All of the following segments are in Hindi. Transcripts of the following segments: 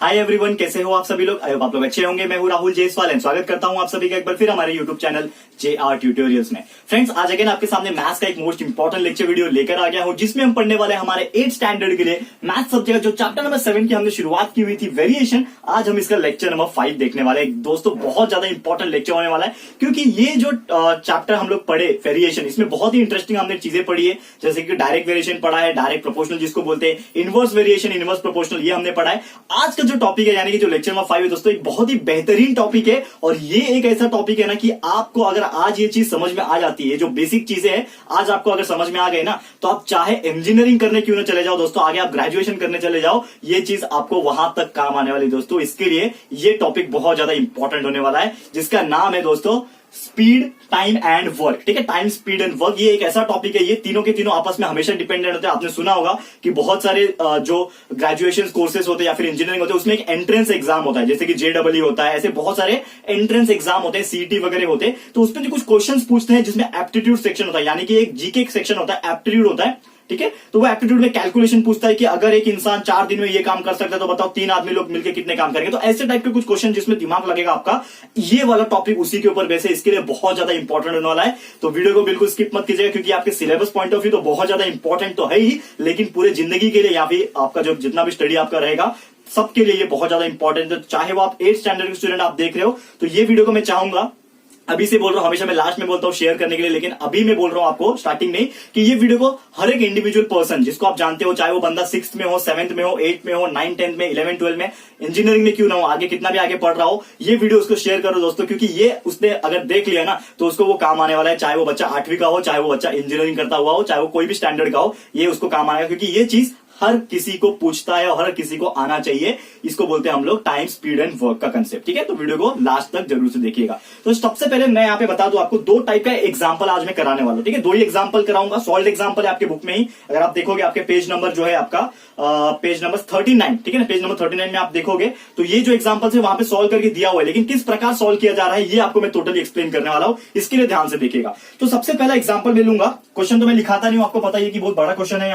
हाय एवरीवन, कैसे हो आप सभी लोग। आई होप आप लोग अच्छे होंगे। मैं हूं राहुल जयसवाल एंड स्वागत करता हूं आप सभी का एक बार फिर हमारे यूट्यूब चैनल JR ट्यूटोरियल्स में। फ्रेंड्स, आज अगेन आपके सामने मैथ्स का एक मोस्ट इंपॉर्टेंट लेक्चर वीडियो लेकर आ गया हूं, जिसमें हम पढ़ने वाले हमारे 8th स्टैंडर्ड के लिए मैथ्स सब्जेक्ट जो चैप्टर नंबर 7 की हमने शुरुआत की हुई थी, वेरिएशन। आज हम इसका लेक्चर नंबर 5 देखने वाले हैं। दोस्तों, बहुत ज्यादा इंपॉर्टेंट लेक्चर होने वाला है, क्योंकि ये जो चैप्टर हम लोग पढ़े वेरिएशन, इसमें बहुत ही इंटरेस्टिंग हमने चीजें पढ़ी है, जैसे कि डायरेक्ट वेरिएशन पढ़ा है, डायरेक्ट प्रोपोर्शनल जिसको बोलते हैं, इनवर्स वेरिएशन, इनवर्स प्रोपोर्शनल, ये हमने पढ़ा है। आज का जो टॉपिक है, यानी कि जो लेक्चर नंबर 5 है दोस्तों, एक बहुत ही बेहतरीन टॉपिक है। और ये एक ऐसा टॉपिक है ना कि आपको अगर आज ये चीज समझ में आ जाती है, जो बेसिक चीजें हैं आज आपको अगर समझ में आ गए ना, तो आप चाहे इंजीनियरिंग करने क्यों ना चले जाओ दोस्तों, आगे आप ग्रेजुएशन करने चले जाओ, ये चीज आपको वहां तक काम आने वाली दोस्तों। इसके लिए ये टॉपिक बहुत ज्यादा इंपॉर्टेंट होने वाला है, जिसका नाम है दोस्तों स्पीड, टाइम एंड वर्क। ठीक है, टाइम, स्पीड एंड वर्क, ये एक ऐसा टॉपिक है, ये तीनों के तीनों आपस में हमेशा डिपेंडेंट होते हैं। आपने सुना होगा कि बहुत सारे जो ग्रेजुएशन कोर्सेज होते हैं या फिर इंजीनियरिंग होते हैं, उसमें एक एंट्रेंस एग्जाम होता है, जैसे कि JEE होता है, ऐसे बहुत सारे एंट्रेंस एग्जाम होते हैं, CET वगैरह होते हैं। तो उसमें जो कुछ क्वेश्चन पूछते हैं, जिसमें एप्टीट्यूड सेक्शन होता है, यानी कि एक जीके सेक्शन होता है, एप्टीट्यूड होता है। ठीक है, तो वो एप्टीट्यूड में कैलकुलेशन पूछता है कि अगर एक इंसान 4 दिन में ये काम कर सकता है, तो बताओ 3 आदमी लोग मिलकर कितने काम करेंगे। तो ऐसे टाइप के कुछ क्वेश्चन जिसमें दिमाग लगेगा आपका, ये वाला टॉपिक उसी के ऊपर बेस है। इसके लिए बहुत ज्यादा इंपॉर्टेंट होने वाला है, तो वीडियो को बिल्कुल स्किप मत कीजिएगा, क्योंकि आपके सिलेबस पॉइंट ऑफ व्यू तो बहुत ज्यादा इंपॉर्टेंट तो है ही, लेकिन पूरे जिंदगी के लिए या फिर आपका जो जितना भी स्टडी आपका रहेगा, सबके लिए ये बहुत ज्यादा इंपॉर्टेंट है। चाहे वो आप 8th स्टैंडर्ड के स्टूडेंट आप देख रहे हो, तो ये वीडियो को मैं चाहूंगा, अभी से बोल रहा हूं, हमेशा मैं लास्ट में बोलता हूं शेयर करने के लिए, लेकिन अभी मैं बोल रहा हूं आपको स्टार्टिंग में कि ये वीडियो को हर एक इंडिविजुअल पर्सन जिसको आप जानते हो, चाहे वो बंदा 6th में हो, 7th में हो, 8th में हो, 9th, 10th में, 11th, 12th में, इंजीनियरिंग में क्यों ना हो, आगे कितना भी आगे पढ़ रहा हो, ये वीडियो उसको शेयर करो दोस्तों, क्योंकि ये उसने अगर देख लिया ना, तो उसको वो काम आने वाला है। चाहे वो बच्चा 8वीं का हो, चाहे वो बच्चा इंजीनियरिंग करता हुआ हो, चाहे वो कोई भी स्टैंडर्ड का हो, ये उसको काम आएगा, क्योंकि ये चीज हर किसी को पूछता है और हर किसी को आना चाहिए। इसको बोलते हैं हम लोग टाइम, स्पीड एंड वर्क का कंसेप्ट। ठीक है, तो वीडियो को लास्ट तक जरूर से देखिएगा। तो सबसे पहले मैं यहाँ पे बता दूं आपको, 2 टाइप का एग्जांपल आज मैं कराने वाला हूं। ठीक है, 2 ही एग्जांपल कराऊंगा, सॉल्व एग्जांपल है आपके बुक में ही। अगर आप देखोगे आपके पेज नंबर जो है आपका पेज नंबर 39, ठीक है ना, पेज नंबर 39 में आप देखोगे तो ये जो एग्जांपल है वहां पे सॉल्व करके दिया हुआ है, लेकिन किस प्रकार सॉल्व किया जा रहा है ये आपको मैं टोटली एक्सप्लेन करने वाला हूं। इसके लिए ध्यान से देखिएगा। तो सबसे पहला एग्जांपल मैं लूंगा, क्वेश्चन तो मैं लिखाता नहीं हूं, आपको पता है कि बहुत बड़ा क्वेश्चन है।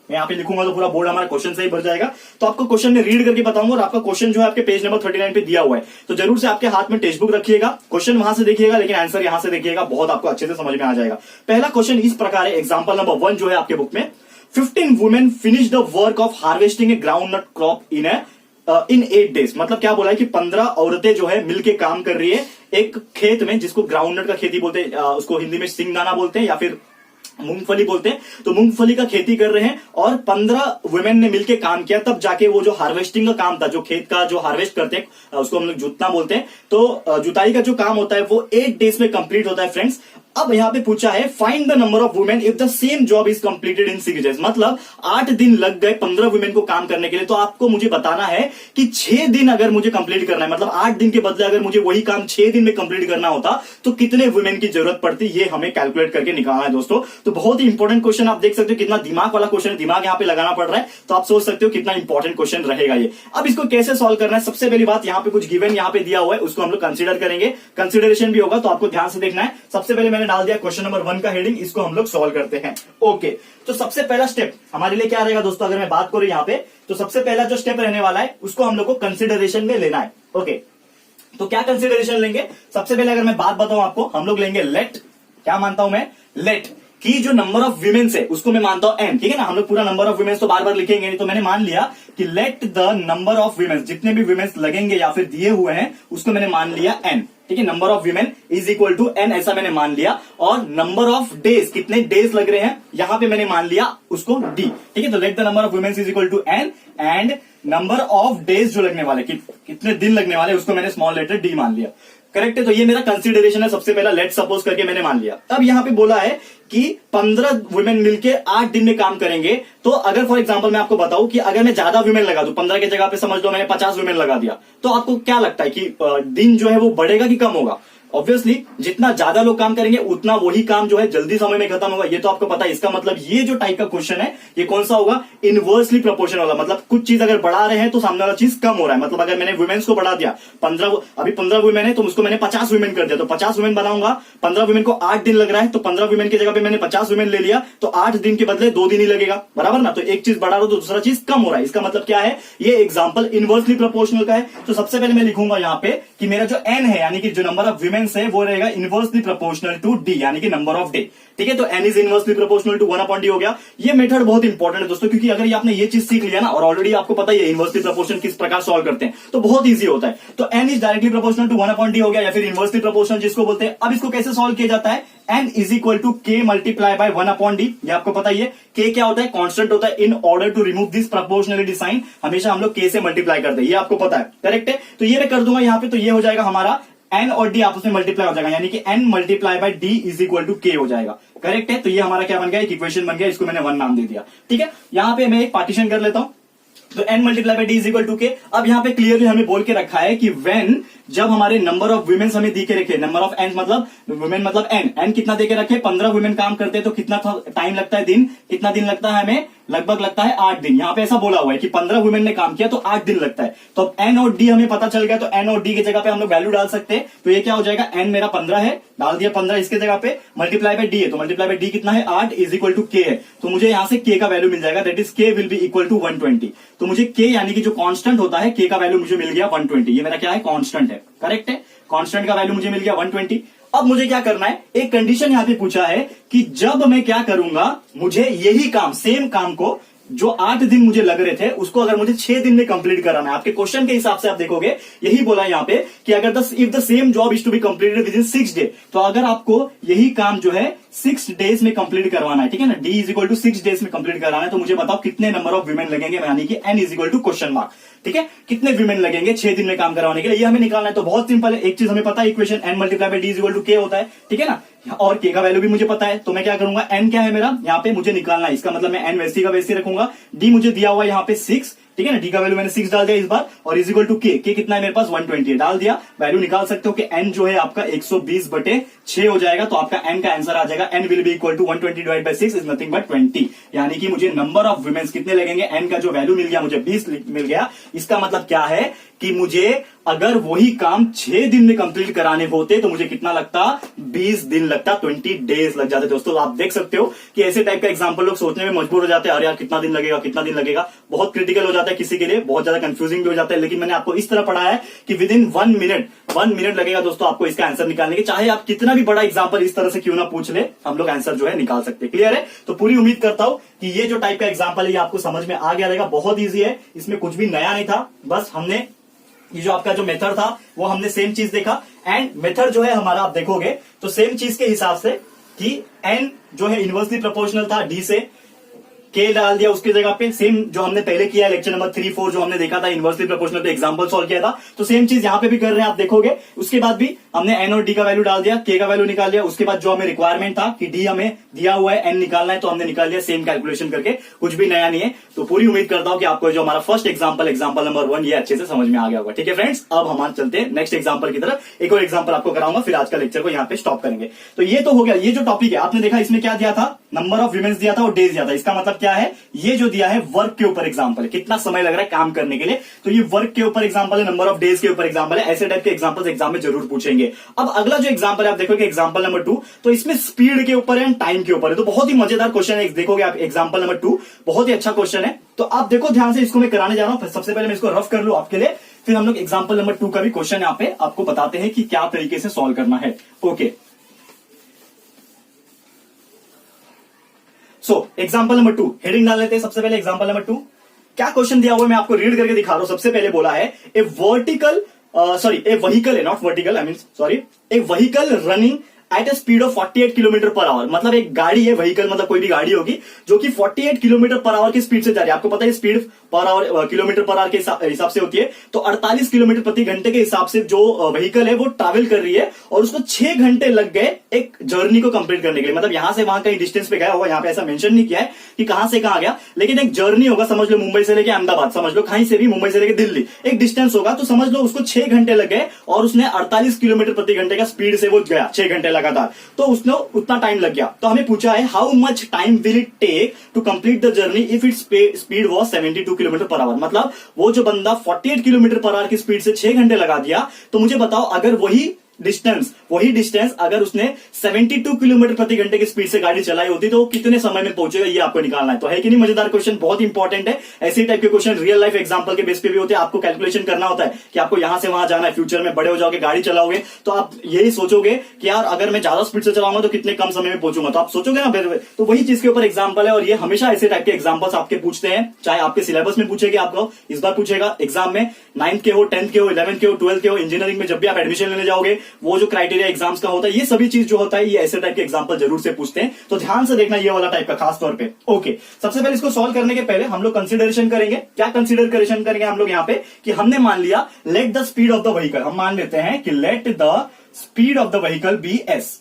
यहाँ पे लिखूंगा तो पूरा बोर्ड हमारा क्वेश्चन से ही भर जाएगा। तो आपको क्वेश्चन में रीड करके बताऊंगा, और आपका क्वेश्चन जो है आपके पेज नंबर 39 पे दिया हुआ है, तो जरूर से आपके हाथ में टेक्स्ट बुक रखिएगा, क्वेश्चन वहां से देखिएगा, लेकिन आंसर यहां से देखिएगा, बहुत आपको अच्छे से समझ में आ जाएगा। पहला क्वेश्चन इस प्रकार है, एग्जाम्पल नंबर 1 जो है आपके बुक में, 15 women finish the work of harvesting a groundnut crop in 8 days। मतलब क्या बोला है कि 15 औरतें जो है मिलके काम कर रही है एक खेत में, जिसको ग्राउंड नट का खेती बोलते हैं, उसको हिंदी में सिंगदाना बोलते हैं या फिर मूंगफली बोलते हैं। तो मूंगफली का खेती कर रहे हैं और 15 वुमेन ने मिलके काम किया, तब जाके वो जो हार्वेस्टिंग का काम था, जो खेत का जो हार्वेस्ट करते हैं उसको हम लोग जुतना बोलते हैं, तो जुताई का जो काम होता है वो 8 days में कंप्लीट होता है फ्रेंड्स। अब यहां पे पूछा है find the number of women if the same job is completed in 6 days। मतलब 8 दिन लग गए 15 वुमेन को काम करने के लिए, तो आपको मुझे बताना है कि 6 दिन अगर मुझे कंप्लीट करना है, मतलब 8 दिन के बदले अगर मुझे वही काम 6 दिन में कंप्लीट करना होता, तो कितने वुमेन की जरूरत पड़ती, ये हमें कैलकुलेट करके निकालना है दोस्तों। तो बहुत ही इंपॉर्टेंट क्वेश्चन, आप देख सकते हो कितना दिमाग वाला क्वेश्चन है, दिमाग यहाँ पे लगाना पड़ रहा है, तो आप सोच सकते हो कितना इंपॉर्टेंट क्वेश्चन रहेगा ये। अब इसको कैसे सॉल्व करना है, सबसे पहली बात, यहाँ पे कुछ गिवन यहाँ पे दिया हुआ है, उसको हम लोग कंसिडर करेंगे, कंसिडरेशन भी होगा, तो आपको ध्यान से देखना है। सबसे पहले मैंने डाल दिया क्वेश्चन नंबर 1 का हेडिंग, इसको हम लोग सॉल्व करते हैं। ओके, तो सबसे पहला स्टेप हमारे लिए क्या रहेगा दोस्तों, अगर मैं बात करूं यहाँ पे, तो सबसे पहला जो स्टेप रहने वाला है उसको हम लोग को कंसिडरेशन में लेना है। ओके, तो क्या कंसिडरेशन लेंगे, सबसे पहले अगर मैं बात बताऊं आपको, हम लोग लेंगे लेट, क्या मानता हूं मैं, लेट की जो नंबर ऑफ विमेन्स है उसको मैं मानता हूं n। ठीक है ना, हम लोग पूरा नंबर ऑफ विमेन्स तो बार बार लिखेंगे नहीं, तो मैंने मान लिया कि let the number of women's, जितने भी विमेन्स लगेंगे या फिर दिए हुए हैं उसको मैंने मान लिया n। ठीक है, number of women is equal to n, ऐसा मैंने मान लिया। और नंबर ऑफ डेज, कितने डेज लग रहे हैं, यहां पे मैंने मान लिया उसको d। ठीक है, तो let the number of women is equal to n and number of days जो लगने वाले, कितने दिन लगने वाले, उसको मैंने स्मॉल लेटर d मान लिया। करेक्ट है, तो ये मेरा कंसिडरेशन है, सबसे पहला लेट सपोज करके मैंने मान लिया। अब यहां पे बोला है कि 15 वुमेन मिलके 8 दिन में काम करेंगे, तो अगर फॉर एग्जांपल मैं आपको बताऊं कि अगर मैं ज्यादा वुमेन लगा दूं, 15 की जगह पे समझ लो मैंने 50 वुमेन लगा दिया, तो आपको क्या लगता है कि दिन जो है वो बढ़ेगा कि कम होगा, ऑब्वियसली जितना ज्यादा लोग काम करेंगे उतना वही काम जो है जल्दी समय में खत्म होगा, ये तो आपको पता है। इसका मतलब ये जो टाइप का क्वेश्चन है ये कौन सा होगा, इनवर्सली प्रोपोर्शनल वाला। मतलब कुछ चीज अगर बढ़ा रहे हैं तो सामने वाला चीज कम हो रहा है। मतलब अगर मैंने वुमेन्स को बढ़ा दिया 15, अभी 15 वुमेन है तो उसको मैंने 50 वुमेन कर दिया, तो 50 वुमेन बनाऊंगा, 15 वुमेन को 8 दिन लग रहा है, तो 15 वुमेन की जगह पे मैंने 50 वुमेन ले लिया, तो 8 दिन के बदले 2 दिन ही लगेगा, बराबर ना। तो एक चीज बढ़ा रहा हूं तो दूसरा चीज कम हो रहा है। इसका मतलब क्या है, ये एग्जांपल इनवर्सली प्रोपोर्शनल का है। तो सबसे पहले मैं लिखूंगा यहां पे कि मेरा जो एन है यानी कि जो नंबर ऑफ वुमेन्स है वो रहेगा इनवर्सली प्रोपोर्शनल टू डी यानी कि नंबर ऑफ डे। ठीक है, तो N is inversely proportional to 1/d हो गया। ये मेथड बहुत इंपॉर्टेंट है दोस्तों, क्योंकि अगर ये आपने ये चीज सीख लिया ना और ऑलरेडी आपको पता है इनवर्सली प्रोपोर्शनल किस प्रकार सॉल्व करते हैं तो बहुत इजी होता है। तो N is directly proportional to 1/d हो गया या फिर इनवर्सली प्रोपोर्शनल जिसको बोलते हैं। अब इसको कैसे सॉल्व किया जाता है, एन इज इक्वल टू के मल्टीप्लाई बाय 1/d। ये आपको पता ही है, के क्या होता है, कांस्टेंट होता है। In order to remove this proportionality sign हमेशा हम लोग के से मल्टीप्लाई करते हैं, ये आपको पता है, करेक्ट है। तो ये मैं कर दूंगा यहाँ पे, तो ये हो जाएगा हमारा एन और डी आपस में मल्टीप्लाई हो जाएगा यानी कि N multiply by D is equal to K हो जाएगा, करेक्ट है। तो ये हमारा क्या बन गया, एक इक्वेशन बन गया, इसको मैंने 1 नाम दे दिया। ठीक है, यहां पे मैं एक पार्टीशन कर लेता हूं, तो n multiply by D is equal to K. अब यहाँ पे क्लियरली हमें बोल के रखा है कि व्हेन, जब हमारे नंबर ऑफ वुमेन्स हमें दी के रखे, नंबर ऑफ एन मतलब वुमेन मतलब एन कितना दे के रखे, 15 वुमेन काम करते हैं तो कितना टाइम लगता है, दिन कितना दिन लगता है हमें, लगभग लगता है 8 दिन। यहाँ पे ऐसा बोला हुआ है कि 15 वुमेन ने काम किया तो 8 दिन लगता है। तो अब एन और डी हमें पता चल गया, तो एन और डी की जगह पे हम लोग वैल्यू डाल सकते हैं। तो ये क्या हो जाएगा, एन मेरा 15 है, डाल दिया 15 इसके जगह पे, मल्टीप्लाई बाय डी है, तो मल्टीप्लाई बाय डी कितना है 8 इज इक्वल टू के है। तो मुझे यहां से के का वैल्यू मिल जाएगा, दैट इज के विल बी इक्वल टू 120। तो मुझे के यानी कि जो कांस्टेंट होता है के का वैल्यू मुझे मिल गया 120। ये मेरा क्या है, कांस्टेंट है, करेक्ट है। कांस्टेंट का वैल्यू मुझे मिल गया 120। अब मुझे क्या करना है, एक कंडीशन यहां पे पूछा है कि जब मैं क्या करूंगा, मुझे यही काम, सेम काम को जो 8 दिन मुझे लग रहे थे उसको अगर मुझे 6 दिन में कंप्लीट कराना है। आपके क्वेश्चन के हिसाब से आप देखोगे यही बोला है यहां पे कि अगर if the same job is to be completed within 6 day, तो अगर आपको यही काम जो है 6 डेज में कंप्लीट करवाना है, ठीक है ना, D is equal to 6 days में कंप्लीट कराना है, तो मुझे बताओ कितने नंबर ऑफ वुमेन लगेंगे, यानी कि N is equal to question mark. ठीक है, कितने वुमेन लगेंगे 6 दिन में काम करवाने के लिए, ये हमें निकालना है। तो बहुत सिंपल है, एक चीज हमें पता है, equation N multiply by D is equal to K होता है, ठीक है ना, और के का वैल्यू भी मुझे पता है। तो मैं क्या करूंगा, एन क्या है मेरा यहाँ पे मुझे निकालना है, इसका मतलब मैं एन वैसी का वैसी रखूंगा। डी मुझे दिया हुआ है यहाँ पे 6, ठीक है ना, डी का वैल्यू मैंने 6 डाल दिया इस बार, और इज इक्वल टू के कितना है मेरे पास 120 डाल दिया। वैल्यू निकाल सकते हो कि एन जो है आपका 120/6 हो जाएगा, तो आपका एन का आंसर आ जाएगा, N will be equal to 120 divide by 6 is nothing but 20। यानी कि मुझे नंबर ऑफ वुमेन्स कितने लगेंगे, एन का जो वैल्यू मिल गया मुझे 20 मिल गया। इसका मतलब क्या है कि मुझे अगर वही काम 6 दिन में कंप्लीट कराने होते तो मुझे कितना लगता, 20 दिन लगता, 20 डेज लग जाते। दोस्तों आप देख सकते हो कि ऐसे टाइप का एग्जांपल लोग सोचने में मजबूर हो जाते हैं, अरे यार कितना दिन लगेगा कितना दिन लगेगा, बहुत क्रिटिकल हो जाता है किसी के लिए, बहुत ज्यादा कंफ्यूजिंग भी हो जाता है। लेकिन मैंने आपको इस तरह पढ़ाया है कि विद इन 1 मिनट लगेगा दोस्तों आपको इसका आंसर निकालने के, चाहे आप कितना भी बड़ा एग्जाम्पल इस तरह से क्यों ना पूछ ले, हम लोग आंसर जो है निकाल सकते हैं। क्लियर है, तो पूरी उम्मीद करता हूं कि ये जो टाइप का एग्जाम्पल है ये आपको समझ में आ गया रहेगा। बहुत ईजी है, इसमें कुछ भी नया नहीं था, बस हमने ये जो आपका जो मेथड था वो हमने सेम चीज देखा। एंड मेथड जो है हमारा आप देखोगे तो सेम चीज के हिसाब से कि एन जो है इनवर्सली प्रोपोर्शनल था डी से, के डाल दिया उसकी जगह पे, सेम जो हमने पहले किया है लेक्चर नंबर 3, 4 जो हमने देखा था इनवर्सली प्रोपोर्शनल पे एग्जांपल सॉल्व किया था, तो सेम चीज यहां पे भी कर रहे हैं आप देखोगे। उसके बाद भी हमने एन और डी का वैल्यू डाल दिया, के का वैल्यू निकाल दिया, उसके बाद जो हमें रिक्वायरमेंट था कि डी हमें दिया हुआ है एन निकालना है तो हमने निकाल लिया सेम कैलकुलेशन करके, कुछ भी नया नहीं है। तो पूरी उम्मीद करता हूं कि आपको जो हमारा फर्स्ट एग्जाम्पल नंबर 1 ये अच्छे से समझ में आ गया होगा। ठीक है फ्रेंड्स, अब हम चलते हैं नेक्स्ट एग्जाम्पल की तरफ, एक और एग्जाम्पल आपको कराऊंगा, फिर आज का लेक्चर को यहाँ पे स्टॉप करेंगे। तो ये तो हो गया, ये जो टॉपिक है आपने देखा इसमें क्या दिया था, नंबर ऑफ वुमेन्स दिया था और डेज दिया था। इसका मतलब क्या है, ये जो दिया है वर्क के ऊपर एग्जांपल है, कितना समय लग रहा है काम करने के लिए, तो ये वर्क के ऊपर एग्जांपल है, नंबर ऑफ डेज के ऊपर एग्जांपल है। ऐसे टाइप के एग्जांपल्स एग्जाम में जरूर पूछेंगे। अब अगला जो एग्जांपल है आप देखोगे एग्जांपल नंबर 2, तो इसमें स्पीड के ऊपर है, टाइम के ऊपर है, तो बहुत ही मजेदार क्वेश्चन है। देखोगे आप एग्जांपल नंबर 2 बहुत ही अच्छा क्वेश्चन है, तो आप देखो ध्यान से, इसको मैं कराने जा रहा हूं। सबसे पहले मैं इसको रफ कर लूं आपके लिए, फिर हम लोग एग्जांपल नंबर 2 का भी क्वेश्चन यहाँ पे आपको बताते हैं कि क्या तरीके से सॉल्व करना है। Okay, so example number 2 heading डाल लेते हैं। सबसे पहले एग्जाम्पल नंबर 2 क्या क्वेश्चन दिया हुआ है मैं आपको रीड करके दिखा रहा हूं। सबसे पहले बोला है ए व्हीकल है, not vertical, I mean sorry, A vehicle running at A speed of 48 kilometre per hour. मतलब एक गाड़ी है, व्हीकल मतलब कोई भी गाड़ी होगी जो कि 48 किलोमीटर पर आवर की स्पीड से जा रही है। आपको पता है speed per hour kilometre per our के हिसाब से होती है, तो 48 किलोमीटर प्रति घंटे के हिसाब से जो व्हीकल है वो ट्रैवल कर रही है और उसको 6 घंटे लग गए एक जर्नी को कंप्लीट करने के लिए। मतलब यहां से वहां कहीं डिस्टेंस पे गया होगा, यहां पे ऐसा मेंशन नहीं किया है कि कहां से कहां गया, लेकिन एक जर्नी होगा। समझ लो मुंबई से लेके अहमदाबाद, समझ लो कहीं से भी, मुंबई से लेके दिल्ली एक डिस्टेंस होगा, तो समझ लो उसको 6 घंटे लग गए और उसने 48 किलोमीटर प्रति घंटे का स्पीड से वो गया 6 घंटे लगातार, तो उसने उतना टाइम लग गया। तो हमें पूछा है how much time will it take to complete the journey if it's speed was 72 kilometre per hour. मतलब वो जो बंदा 48 किलोमीटर पर आवर की स्पीड से 6 घंटे लगा दिया, तो मुझे बताओ अगर वही डिस्टेंस अगर उसने 72 किलोमीटर प्रति घंटे की स्पीड से गाड़ी चलाई होती तो वो कितने समय में पहुंचेगा, ये आपको निकालना है। तो है कि नहीं मजेदार क्वेश्चन, बहुत इंपॉर्टेंट है। ऐसे टाइप के क्वेश्चन रियल लाइफ एग्जांपल के बेस पे भी होते हैं। आपको कैलकुलेशन करना होता है कि आपको यहां से वहां जाना है, फ्यूचर में बड़े हो जाओगे, गाड़ी चलाओगे, तो आप यही सोचोगे कि यार अगर मैं ज्यादा स्पीड से चलाऊंगा तो कितने कम समय में पहुंचूंगा, तो आप सोचोगे ना। तो वही चीज के ऊपर एग्जाम्पल है, और ये हमेशा ऐसे टाइप के एग्जाम्पल्स आपके पूछते हैं, चाहे आपके सिलेबस में पूछेगा, आपको इस बार पूछेगा एग्जाम में, 9th के हो, 10th के हो, 11th के हो, 12th के हो, इंजीनियरिंग में जब भी आप एडमिशन लेने जाओगे, वो जो क्राइटेरिया एग्जाम्स का होता है, ये सभी चीज जो होता है ये ऐसे टाइप के एग्जांपल जरूर से पूछते हैं। तो ध्यान से देखना ये वाला टाइप का खास तौर पे। ओके, सबसे पहले इसको सॉल्व करने के पहले हम लोग कंसीडरेशन करेंगे। क्या कंसीडरेशन करेंगे हम लोग यहाँ पे कि हमने मान लिया let the speed of the vehicle, हम मान लेते हैं कि let the speed of the vehicle be S.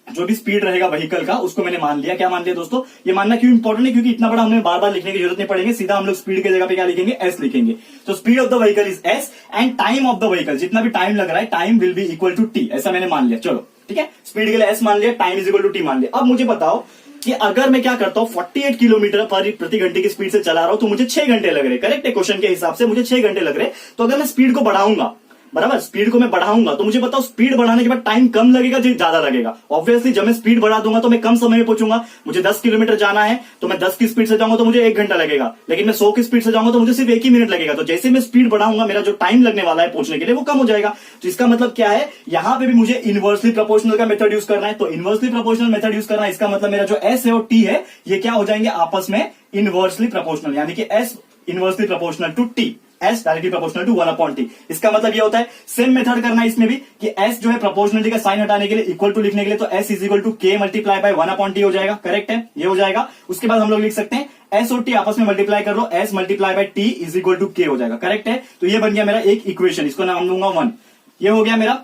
जो भी स्पीड रहेगा व्हीकल का उसको मैंने मान लिया। क्या मान लिया दोस्तों? ये मानना क्यों इंपॉर्टेंट है, क्योंकि इतना बड़ा हमें बार बार लिखने की जरूरत नहीं पड़ेगी, सीधा हम लोग स्पीड की जगह पे क्या लिखेंगे, एस लिखेंगे। तो speed of the vehicle is S and time of the vehicle, जितना भी टाइम लग रहा है, time will be equal to T, ऐसा मैंने मान लिया। चलो ठीक है, स्पीड के लिए एस मान लिया, time is equal to T मान लिया। अब मुझे बताओ कि अगर मैं क्या करता हूं 48 किलोमीटर प्रति घंटे की स्पीड से चला रहा हूं तो मुझे 6 घंटे लग रहे। करेक्ट है, क्वेश्चन के हिसाब से मुझे 6 घंटे लग रहे। तो अगर मैं स्पीड को बढ़ाऊंगा, बराबर, स्पीड को मैं बढ़ाऊंगा, तो मुझे बताओ स्पीड बढ़ाने के बाद टाइम कम लगेगा या ज्यादा लगेगा? ऑब्वियसली जब मैं स्पीड बढ़ा दूंगा तो मैं कम समय में पहुंचूंगा। मुझे 10 किलोमीटर जाना है तो मैं 10 की स्पीड से जाऊंगा तो मुझे 1 घंटा लगेगा, लेकिन मैं 100 की स्पीड से जाऊंगा तो मुझे सिर्फ 1 ही मिनट लगेगा। तो जैसे मैं स्पीड बढ़ाऊंगा मेरा जो टाइम लगने वाला है पहुंचने के लिए वो कम हो जाएगा। तो इसका मतलब क्या है, यहां पे भी मुझे इनवर्सली प्रोपोर्शनल का मेथड यूज करना है। तो इनवर्सली प्रोपोर्शनल मेथड यूज करना है, इसका मतलब मेरा जो एस है और टी है ये क्या हो जाएंगे आपस में इनवर्सली प्रोपोर्शनल, यानी कि S inversely proportional to T, S directly proportional to 1/t। इसका मतलब ये होता है सेम मेथड करना है इसमें भी कि एस जो है प्रोपोर्शनलिटी का साइन हटाने के लिए, इक्वल टू लिखने के लिए, तो एस इज इक्वल टू के मल्टीप्लाई बाय 1/t हो जाएगा। करेक्ट है, ये हो जाएगा। उसके बाद हम लोग लिख सकते हैं एस और टी आपस में मल्टीप्लाई कर लो, S multiply by T is equal to K हो जाएगा। करेक्ट है, तो ये बन गया मेरा एक इक्वेशन, इसको नाम दूंगा 1। ये हो गया मेरा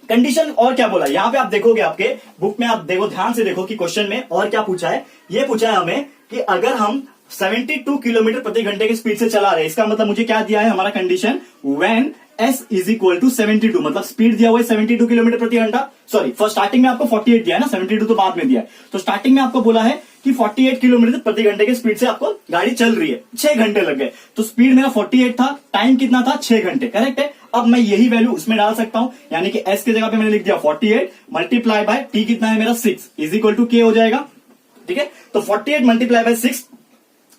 कंडीशन। और क्या बोला यहां पे आप देखोगे, आपके बुक में आप देखो, ध्यान से देखो कि क्वेश्चन में और क्या पूछा है। ये पूछा है हमें कि अगर हम 72 किलोमीटर प्रति घंटे की स्पीड से चला रहे, इसका मतलब मुझे क्या दिया है हमारा condition, when s is equal to 72, मतलब स्पीड दिया हुआ है 72 किलोमीटर प्रति घंटा। सॉरी, फर्स्ट स्टार्टिंग में आपको 48 दिया है ना, 72 तो बाद में दिया है। तो स्टार्टिंग में आपको बोला है कि 48 किलोमीटर प्रति घंटे की स्पीड से आपको गाड़ी चल रही है, 6 घंटे लग गए। तो स्पीड मेरा 48 था, टाइम कितना था, 6 घंटे। करेक्ट है, अब मैं यही वैल्यू उसमें डाल सकता हूं, यानी कि s की जगह पे मैंने लिख दिया 48 मल्टीप्लाई बाय t कितना है मेरा 6 इज इक्वल टू k हो जाएगा। ठीक है, तो 48 multiply by 6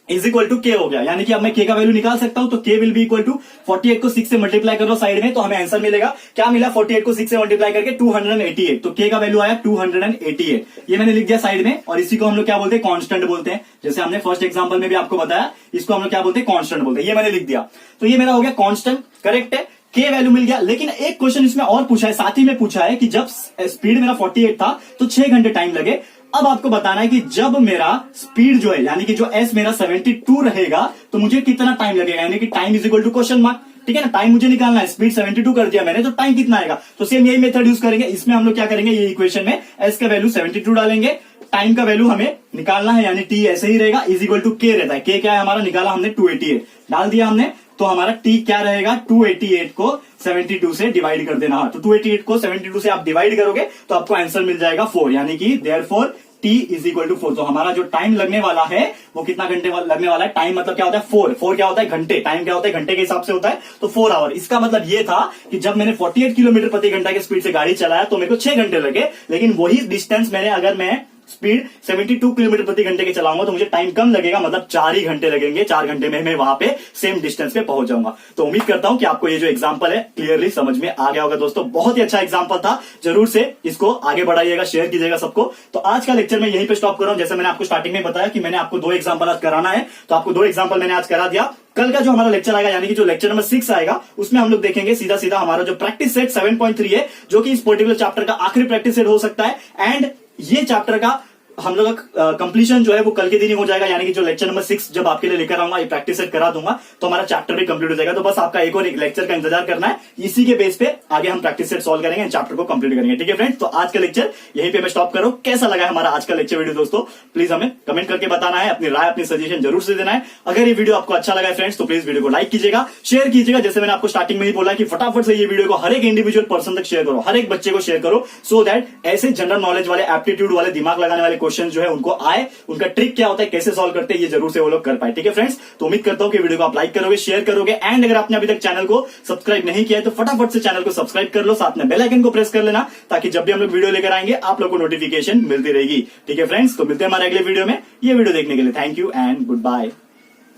is equal to K हो गया, यानी कि अब मैं के का वैल्यू निकाल सकता हूं। तो के विल बी इक्वल टू 48 को 6 से मल्टीप्लाई करो साइड में, तो हमें आंसर मिलेगा। क्या मिला, 48 को 6 से मल्टीप्लाई करके 288। तो के का वैल्यू आया 288, ये मैंने लिख दिया साइड में। और इसी को हम लोग क्या बोलते हैं, कांस्टेंट बोलते हैं। जैसे हमने फर्स्ट एग्जांपल में भी आपको बताया, इसको हम लोग क्या बोलते हैं, कांस्टेंट बोलते हैं। ये मैंने लिख दिया, तो ये मेरा हो गया कांस्टेंट। करेक्ट है, के वैल्यू मिल गया। लेकिन एक क्वेश्चन इसमें और पूछा है, साथ ही में पूछा है कि जब स्पीड मेरा 48 था तो 6 घंटे टाइम लगे। अब आपको बताना है कि जब मेरा स्पीड जो है, यानी कि जो एस मेरा 72 रहेगा तो मुझे कितना टाइम लगेगा, यानी कि time is equal to question mark. ठीक है ना, टाइम मुझे निकालना है, स्पीड 72 कर दिया मैंने, तो टाइम कितना आएगा। तो सेम यही मेथड यूज करेंगे। इसमें हम लोग क्या करेंगे, ये इक्वेशन में एस का वैल्यू 72 डालेंगे, टाइम का वैल्यू हमें निकालना है, यानी टी ऐसे ही रहेगा, इज इक्वल टू के रहता है। के क्या है हमारा, निकाला हमने 288 डाल दिया हमने, तो हमारा टी क्या रहेगा, 288 को 72 से डिवाइड कर देना। तो 288 को 72 से आप डिवाइड करोगे तो आपको आंसर मिल जाएगा 4, यानी कि therefore T is equal to 4। तो हमारा जो टाइम लगने वाला है वो कितना घंटे लगने वाला है, टाइम मतलब क्या होता है 4 क्या होता है, घंटे। टाइम क्या होता है, घंटे के हिसाब से होता है, तो 4 आवर। इसका मतलब ये था कि जब मैंने 48 किलोमीटर प्रति घंटा की स्पीड से गाड़ी चलाया तो मेरे को 6 घंटे लगे, लेकिन वही डिस्टेंस मैंने अगर मैं स्पीड 72 किलोमीटर प्रति घंटे के चलाऊंगा तो मुझे टाइम कम लगेगा, मतलब 4 ही घंटे लगेंगे। 4 घंटे में मैं वहां पे सेम डिस्टेंस पे पहुंच जाऊंगा। तो उम्मीद करता हूं कि आपको ये जो एग्जांपल है क्लियरली समझ में आ गया होगा दोस्तों। बहुत ही अच्छा एग्जांपल था, जरूर से इसको आगे बढ़ाइएगा, शेयर कीजिएगा सबको। तो आज का लेक्चर मैं यहीं पे स्टॉप कर रहा हूं। जैसे मैंने आपको स्टार्टिंग में बताया कि मैंने आपको 2 एग्जांपल आज कराना है, तो आपको 2 एग्जांपल मैंने आज करा दिया। कल का जो हमारा लेक्चर आएगा यानी कि जो लेक्चर नंबर 6 आएगा उसमें हम लोग देखेंगे सीधा सीधा हमारा जो प्रैक्टिस सेट 7.3 है, जो कि इस पर्टिकुलर चैप्टर का आखिरी प्रैक्टिस सेट हो सकता है। एंड ये चैप्टर का हम लोग का कंप्लीशन जो है वो कल के दिन ही हो जाएगा, यानी कि जो लेक्चर नंबर 6 जब आपके लिए लेकर आऊंगा, ये प्रैक्टिस सेट करा दूंगा तो हमारा चैप्टर भी कंप्लीट हो जाएगा। तो बस आपका एक और एक लेक्चर का इंतजार करना है, इसी के बेस पे आगे हम प्रैक्टिस सेट सॉल्व करेंगे, चैप्टर को कंप्लीट करेंगे। ठीक है फ्रेंड्स, तो आज का लेक्चर यहीं पे मैं स्टॉप कर रहा हूं। कैसा लगा है हमारा आज का लेक्चर वीडियो दोस्तों, प्लीज हमें कमेंट करके बताना है, अपनी राय अपनी सजेशन जरूर से देना है। अगर ये वीडियो आपको अच्छा लगा है फ्रेंड्स तो प्लीज वीडियो को लाइक कीजिएगा, शेयर कीजिएगा। जैसे मैंने आपको स्टार्टिंग में ही बोला कि फटाफट से ये वीडियो को हर एक इंडिविजुअल पर्सन तक शेयर करो, हर एक बच्चे को शेयर करो, सो दैट ऐसे जनरल नॉलेज वाले, एप्टीट्यूड वाले, दिमाग लगाने वाले क्वेश्चन जो है उनको आए, उनका ट्रिक क्या होता है, कैसे सॉल्व करते हैं, ये जरूर से वो लोग कर पाए। ठीक है फ्रेंड्स, तो उम्मीद करता हूं कि वीडियो को आप लाइक करोगे, शेयर करोगे। एंड अगर आपने अभी तक चैनल को सब्सक्राइब नहीं किया है तो फटाफट से चैनल को सब्सक्राइब कर लो, साथ में बेल आइकन को प्रेस कर लेना, ताकि जब भी हम लोग वीडियो लेकर आएंगे आप लोग को नोटिफिकेशन मिलती रहेगी। ठीक है फ्रेंड्स, तो मिलते हैं हमारे अगले वीडियो में। ये वीडियो देखने के लिए thank you and good bye.